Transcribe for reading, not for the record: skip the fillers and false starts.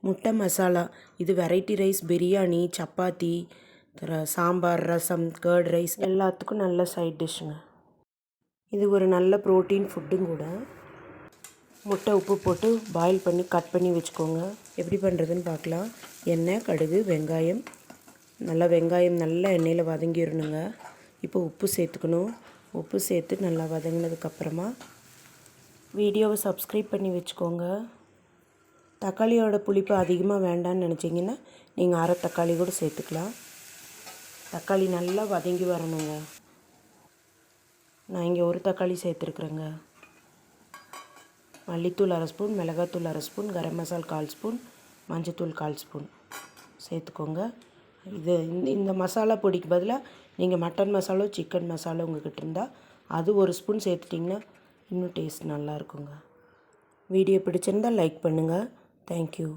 முட்டை மசாலா. இது variety rice, biryani, chapati, sambar, ரசம், curd rice எல்லாத்துக்கும் நல்ல சைட் டிஷ்ஷுங்க. இது ஒரு நல்ல ப்ரோட்டீன் ஃபுட்டும் கூட. முட்டை உப்பு போட்டு பாயில் பண்ணி கட் பண்ணி வச்சுக்கோங்க. எப்படி பண்ணுறதுன்னு பார்க்கலாம். எண்ணெய், கடுகு, வெங்காயம். வெங்காயம் நல்லா எண்ணெயில் வதங்கிடணுங்க. இப்போ உப்பு சேர்த்துக்கணும். உப்பு சேர்த்து நல்லா வதங்கினதுக்கப்புறமா வீடியோவை சப்ஸ்கிரைப் பண்ணி வச்சுக்கோங்க. தக்காளியோட புளிப்பு அதிகமாக வேண்டான்னு நினச்சிங்கன்னா நீங்கள் அரை தக்காளி கூட சேர்த்துக்கலாம். தக்காளி நல்லா வதங்கி வரணுங்க. நான் இங்கே ஒரு தக்காளி சேர்த்துருக்குறேங்க. மல்லித்தூள் 1/2 ஸ்பூன், மிளகாத்தூள் 1/2 ஸ்பூன், கரம் மசாலா 1/4 ஸ்பூன், மஞ்சத்தூள் 1/4 ஸ்பூன் சேர்த்துக்கோங்க. இந்த மசாலா பொடிக்கு பதிலாக நீங்கள் மட்டன் மசாலா, சிக்கன் மசாலா உங்கள்கிட்ட இருந்தால் அது 1 ஸ்பூன் சேர்த்துட்டிங்கன்னா இன்னும் டேஸ்ட் நல்லாயிருக்குங்க. வீடியோ பிடிச்சிருந்தால் லைக் பண்ணுங்கள். தேங்க்யூ.